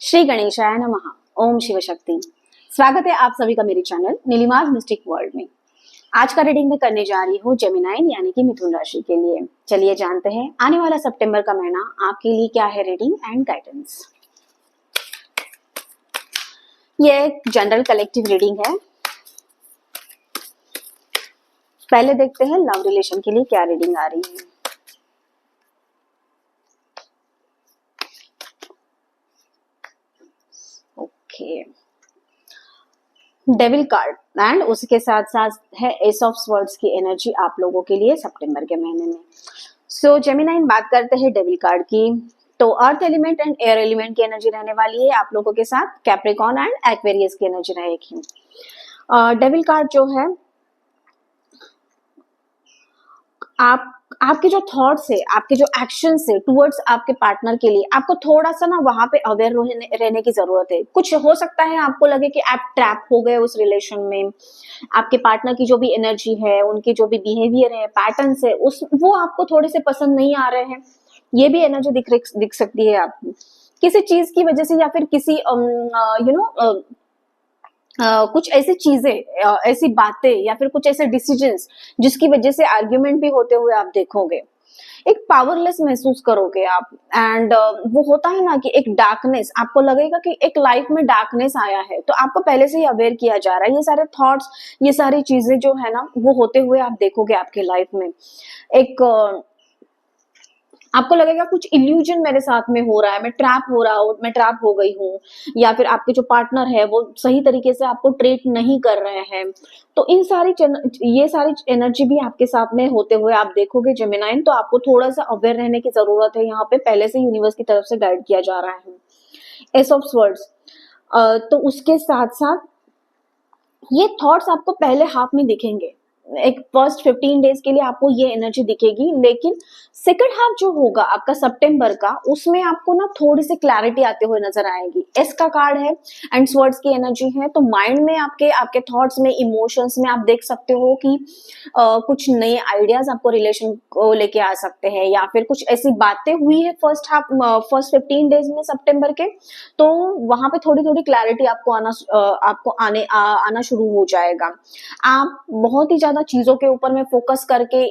श्री गणेशाय नमः। ओम शिव शक्ति। स्वागत है आप सभी का मेरे चैनल नीलिमाज मिस्टिक वर्ल्ड में। आज का रीडिंग मैं करने जा रही हूँ जेमिनाइन यानी कि मिथुन राशि के लिए। चलिए जानते हैं आने वाला सितंबर का महीना आपके लिए क्या है रीडिंग एंड गाइडेंस। ये एक जनरल कलेक्टिव रीडिंग है। पहले देखते हैं लव रिलेशन के लिए क्या रीडिंग आ रही है। डेविल कार्ड एंड उसके साथ साथ है एस ऑफ स्वर्ड्स की एनर्जी आप लोगों के लिए सितंबर के महीने में। सो जेमिनाइन बात करते हैं डेविल कार्ड की, तो earth element and air element की एनर्जी रहने वाली है आप लोगों के साथ। कैप्रिकॉर्न एंड एक्वेरियस की एनर्जी रहेगी। डेविल कार्ड जो है आपके जो थॉट्स है, आपके जो एक्शंस है टुवर्ड्स आपके पार्टनर के लिए, आपको थोड़ा सा ना वहां पे अवेयर रहने की जरूरत है। कुछ हो सकता है आपको लगे कि आप ट्रैप हो गए उस रिलेशन में, आपके पार्टनर की जो भी एनर्जी है, उनके जो भी बिहेवियर है, पैटर्न्स है, वो आपको थोड़े से पसंद नहीं आ रहे हैं। ये भी एनर्जी दिख सकती है आपको किसी चीज की वजह से, या फिर किसी कुछ ऐसी चीजें, ऐसी बातें या फिर कुछ ऐसे डिसीजंस जिसकी वजह से आर्ग्यूमेंट भी होते हुए आप देखोगे। एक पावरलेस महसूस करोगे आप। एंड वो होता है ना कि एक डार्कनेस, आपको लगेगा कि एक लाइफ में डार्कनेस आया है, तो आपको पहले से ही अवेयर किया जा रहा है। ये सारे थॉट्स, ये सारी चीजें जो है ना, वो होते हुए आप देखोगे आपके लाइफ में। एक आपको लगेगा कुछ इल्यूजन मेरे साथ में हो रहा है, मैं ट्रैप हो रहा हूँ, मैं ट्रैप हो गई हूँ, या फिर आपके जो पार्टनर है वो सही तरीके से आपको ट्रीट नहीं कर रहे हैं। तो ये सारी एनर्जी भी आपके साथ में होते हुए आप देखोगे जेमिनाइन। तो आपको थोड़ा सा अवेयर रहने की जरूरत है। यहाँ पे पहले से यूनिवर्स की तरफ से गाइड किया जा रहा है। एस ऑफ स्वर्ड्स, तो उसके साथ साथ ये थॉट्स आपको पहले हाफ में दिखेंगे। एक फर्स्ट 15 डेज के लिए आपको ये एनर्जी दिखेगी, लेकिन सेकंड हाफ जो होगा आपका सितंबर का, उसमें आपको ना थोड़ी सी क्लैरिटी आते हुए नजर आएगी। एस का कार्ड है एंड स्वर्ड्स की एनर्जी है, तो माइंड में आपके थॉट्स में, इमोशंस में आप देख सकते हो कि कुछ नए आइडियाज आपको रिलेशन को लेके आ सकते हैं, या फिर कुछ ऐसी बातें हुई है फर्स्ट 15 डेज में सितंबर के, तो वहां पे थोड़ी थोड़ी क्लैरिटी आपको आना शुरू हो जाएगा। आप बहुत ही ज्यादा चीजों के ऊपर में फोकस करके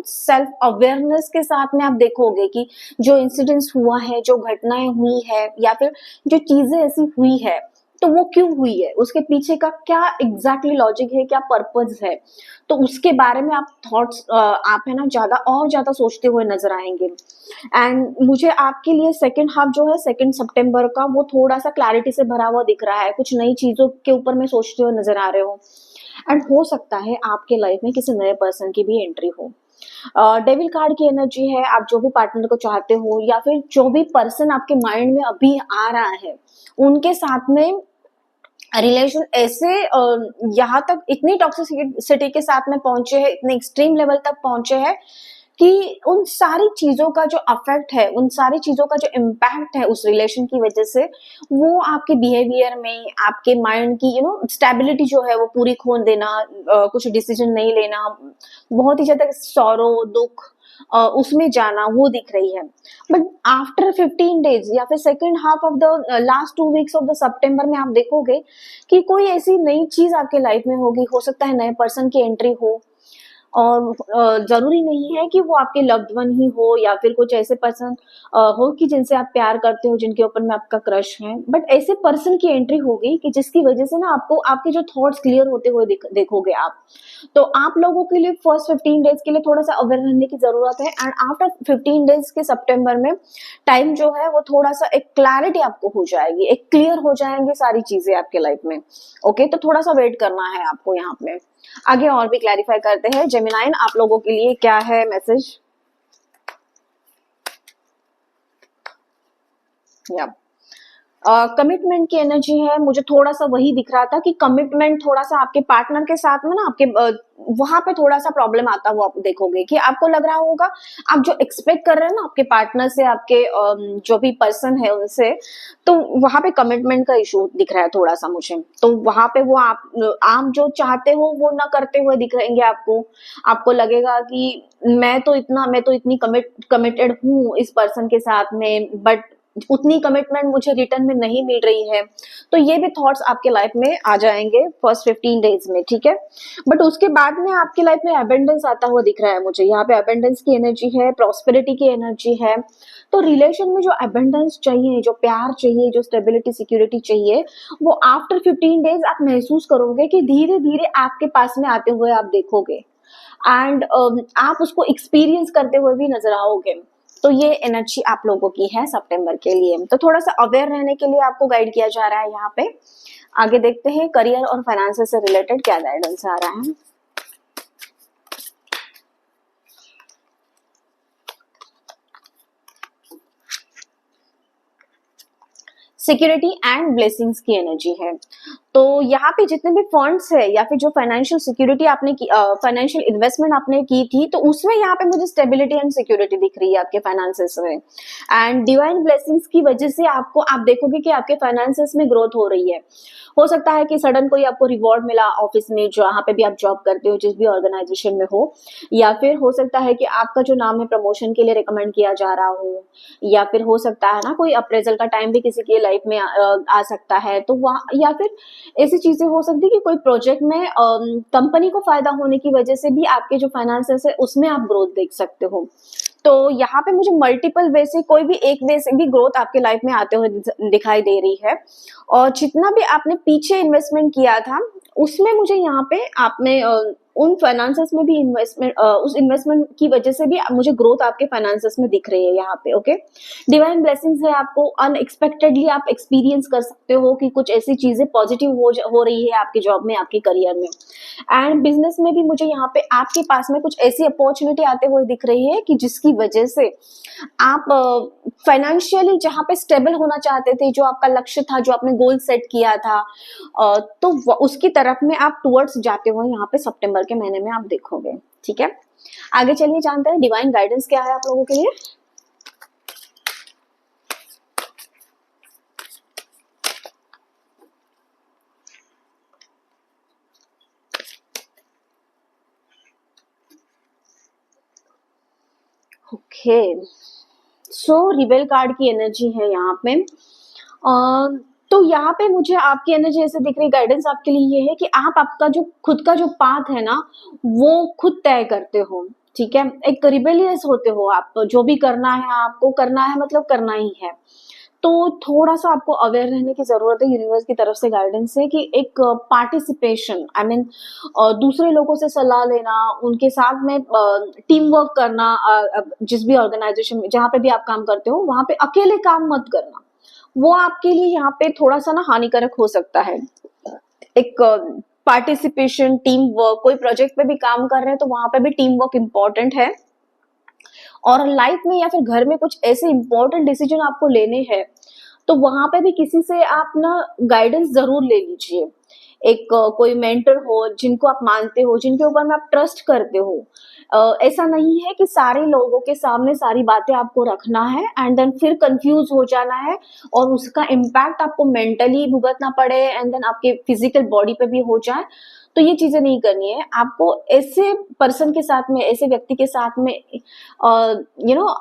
सेल्फ अवेयरनेस के साथ में आप देखोगे कि जो इंसिडेंट्स हुआ है, जो घटनाएं हुई है, या फिर जो चीजें ऐसी हुई है, तो वो क्यों हुई है, उसके पीछे का क्या एग्जैक्टली लॉजिक है, क्या पर्पस है, तो उसके बारे में आप थॉट्स आप है ना ज्यादा और ज्यादा सोचते हुए नजर आएंगे। एंड मुझे आपके लिए सेकंड हाफ जो है 2 सितंबर का, वो थोड़ा सा क्लैरिटी से भरा हुआ दिख रहा है। कुछ नई चीजों के ऊपर में सोचते हुए नजर आ रहे हो, एंड हो सकता है आपके लाइफ में किसी नए पर्सन की भी एंट्री हो। डेविल कार्ड की एनर्जी है, आप जो भी पार्टनर को चाहते हो, या फिर जो भी पर्सन आपके माइंड में अभी आ रहा है, उनके साथ में रिलेशन ऐसे यहाँ तक इतनी टॉक्सिसिटी के साथ में पहुंचे हैं, इतने एक्सट्रीम लेवल तक पहुंचे हैं कि उन सारी चीजों का जो अफेक्ट है, उन सारी चीजों का जो इम्पैक्ट है उस रिलेशन की वजह से, वो आपके बिहेवियर में, आपके माइंड की स्टेबिलिटी जो है वो पूरी खो देना, कुछ डिसीजन नहीं लेना, बहुत ही ज्यादा सॉरो, दुख, उसमें जाना, वो दिख रही है। बट आफ्टर 15 डेज या फिर second half of the last 2 weeks of the September में आप देखोगे कि कोई ऐसी नई चीज आपके लाइफ में होगी। हो सकता है नए पर्सन की एंट्री हो, और जरूरी नहीं है कि वो आपके लव्ड वन ही हो, या फिर कुछ ऐसे पर्सन हो कि जिनसे आप प्यार करते हो, जिनके ऊपर में आपका क्रश है, बट ऐसे पर्सन की एंट्री होगी कि जिसकी वजह से ना आपको आपके जो थॉट्स क्लियर होते हुए देखोगे आप। तो आप लोगों के लिए फर्स्ट 15 डेज के लिए थोड़ा सा अवेयर रहने की जरूरत है। एंड आफ्टर 15 डेज के सितंबर में टाइम जो है वो थोड़ा सा एक क्लैरिटी आपको हो जाएगी, एक क्लियर हो जाएंगे सारी चीजें आपके लाइफ में। ओके, तो थोड़ा सा वेट करना है आपको। यहाँ पे आगे और भी क्लैरिफाई करते हैं। जेमिनाइन आप लोगों के लिए क्या है मैसेज? या कमिटमेंट की एनर्जी है। मुझे थोड़ा सा वही दिख रहा था कि कमिटमेंट थोड़ा सा आपके पार्टनर के साथ में ना, आपके वहां पे थोड़ा सा प्रॉब्लम आता हुआ आप देखोगे कि आपको लग रहा होगा आप जो एक्सपेक्ट कर रहे हैं ना आपके पार्टनर से, आपके जो भी पर्सन है उनसे, तो वहां पे कमिटमेंट का इशू दिख रहा है थोड़ा सा मुझे। तो वहां पे वो आप जो चाहते हो वो ना करते हुए दिख रहेंगे आपको। आपको लगेगा कि मैं तो इतनी कमिटेड हूँ इस पर्सन के साथ में, बट उतनी कमिटमेंट मुझे रिटर्न में नहीं मिल रही है, तो ये भी थॉट्स आपके लाइफ में आ जाएंगे फर्स्ट 15 डेज में, ठीक है। बट उसके बाद में आपकी लाइफ में अबेंडेंस आता हुआ दिख रहा है मुझे, यहाँ पे अबेंडेंस की एनर्जी है, प्रॉस्पेरिटी की एनर्जी है। तो रिलेशन में जो अबेंडेंस चाहिए, जो प्यार चाहिए, जो स्टेबिलिटी सिक्योरिटी चाहिए, वो आफ्टर 15 डेज आप महसूस करोगे कि धीरे धीरे आपके पास में आते हुए आप देखोगे, एंड आप उसको एक्सपीरियंस करते हुए भी नजर आओगे। तो ये एनर्जी आप लोगों की है सितंबर के लिए। तो थोड़ा सा अवेयर रहने के लिए आपको गाइड किया जा रहा है यहाँ पे। आगे देखते हैं करियर और फाइनेंस से रिलेटेड क्या गाइडेंस आ रहा है। सिक्योरिटी एंड ब्लेसिंग्स की एनर्जी है। तो यहाँ पे जितने भी फंड्स है या फिर जो फाइनेंशियल सिक्योरिटी आपने की, फाइनेंशियल इन्वेस्टमेंट आपने की थी, तो उसमें यहाँ पे मुझे स्टेबिलिटी एंड सिक्योरिटी दिख रही है आपके फाइनेंसेस में। एंड डिवाइन ब्लेसिंग्स की वजह से आपको, आप देखोगे कि आपके फाइनेंसेस में ग्रोथ हो रही है। हो सकता है कि सडन कोई आपको रिवॉर्ड मिला ऑफिस में, जहाँ पे भी आप जॉब करते हो, जिस भी ऑर्गेनाइजेशन में हो, या फिर हो सकता है कि आपका जो नाम है प्रमोशन के लिए रिकमेंड किया जा रहा हो, या फिर हो सकता है ना कोई अप्रेजल का टाइम भी किसी की लाइफ में आ सकता है। तो वहाँ, या फिर ऐसी चीजें हो सकती है कि कोई प्रोजेक्ट में कंपनी को फायदा होने की वजह से भी आपके जो फाइनेंसेस है उसमें आप ग्रोथ देख सकते हो। तो यहाँ पे मुझे मल्टीपल वे से, कोई भी एक वे से भी ग्रोथ आपके लाइफ में आते हुए दिखाई दे रही है। और जितना भी आपने पीछे इन्वेस्टमेंट किया था उसमें मुझे यहाँ पे आपने उन फाइनेंसेस में भी इन्वेस्टमेंट, उस इन्वेस्टमेंट की वजह से भी मुझे ग्रोथ आपके फाइनेंसेस में दिख रही है यहाँ पे। ओके, डिवाइन ब्लेसिंग्स है, आपको अनएक्सपेक्टेडली आप एक्सपीरियंस कर सकते हो कि कुछ ऐसी चीजें पॉजिटिव हो रही है आपके जॉब में, आपके करियर में। एंड बिजनेस में भी मुझे यहाँ पे आपके पास में कुछ ऐसी अपॉर्चुनिटी आते हुए दिख रही है कि जिसकी वजह से आप फाइनेंशियली जहाँ पे स्टेबल होना चाहते थे, जो आपका लक्ष्य था, जो आपने गोल सेट किया था, तो उसकी तरफ में आप टुवर्ड्स जाते हुए यहाँ पे सितंबर के महीने में आप देखोगे। ठीक है, आगे चलिए जानते हैं डिवाइन गाइडेंस क्या है आप लोगों के लिए। ओके, सो रिबेल कार्ड की एनर्जी है यहाँ पे। तो यहाँ पे मुझे आपकी एनर्जी ऐसे दिख रही, गाइडेंस आपके लिए ये है कि आप आपका जो खुद का जो पाथ है ना वो खुद तय करते हो। ठीक है, एक रिबेलियस होते हो आप, जो भी करना है आपको करना है, मतलब करना ही है। तो थोड़ा सा आपको अवेयर रहने की जरूरत है, यूनिवर्स की तरफ से गाइडेंस है कि एक पार्टिसिपेशन, आई मीन दूसरे लोगों से सलाह लेना, उनके साथ में टीम वर्क करना, जिस भी ऑर्गेनाइजेशन में जहाँ पे भी आप काम करते हो वहां पे अकेले काम मत करना, वो आपके लिए यहाँ पे थोड़ा सा ना हानिकारक हो सकता है। एक पार्टिसिपेशन, टीम वर्क, कोई प्रोजेक्ट पे भी काम कर रहे हैं तो वहां पे भी टीम वर्क इम्पोर्टेंट है। और लाइफ में या फिर घर में कुछ ऐसे इंपॉर्टेंट डिसीजन आपको लेने हैं तो वहां पे भी किसी से आप ना गाइडेंस जरूर ले लीजिए। एक कोई मेंटर हो जिनको आप मानते हो, जिनके ऊपर में आप ट्रस्ट करते हो। ऐसा नहीं है कि सारे लोगों के सामने सारी बातें आपको रखना है एंड देन फिर कंफ्यूज हो जाना है और उसका इम्पैक्ट आपको मेंटली भुगतना पड़े एंड देन आपके फिजिकल बॉडी पे भी हो जाए। तो ये चीजें नहीं करनी है आपको। ऐसे पर्सन के साथ में, ऐसे व्यक्ति के साथ में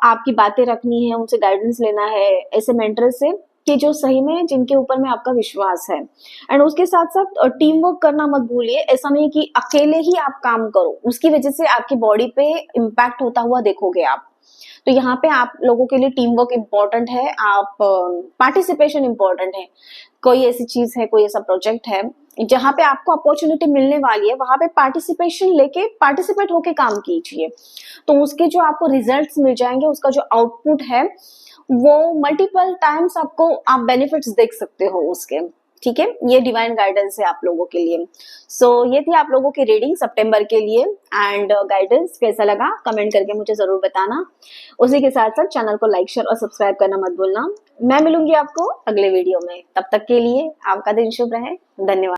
आपकी बातें रखनी है, उनसे गाइडेंस लेना है, ऐसे मेंटर से कि जो सही में, जिनके ऊपर में आपका विश्वास है। एंड उसके साथ साथ टीम वर्क करना मत भूलिए। ऐसा नहीं कि अकेले ही आप काम करो, उसकी वजह से आपकी बॉडी पे इम्पैक्ट होता हुआ देखोगे आप। तो यहाँ पे आप लोगों के लिए टीम वर्क इम्पोर्टेंट है, आप पार्टिसिपेशन इम्पोर्टेंट है। कोई ऐसी चीज है, कोई ऐसा प्रोजेक्ट है जहाँ पे आपको अपॉर्चुनिटी मिलने वाली है, वहां पे पार्टिसिपेट होके काम कीजिए। तो उसके जो आपको रिजल्ट्स मिल जाएंगे, उसका जो आउटपुट है वो मल्टीपल टाइम्स आपको, आप बेनिफिट्स देख सकते हो उसके। ठीक है, ये डिवाइन गाइडेंस है आप लोगों के लिए। सो ये थी आप लोगों की रीडिंग सितंबर के लिए। एंड गाइडेंस कैसा लगा कमेंट करके मुझे जरूर बताना। उसी के साथ साथ चैनल को लाइक, शेयर और सब्सक्राइब करना मत भूलना। मैं मिलूंगी आपको अगले वीडियो में, तब तक के लिए आपका दिन शुभ रहे। धन्यवाद।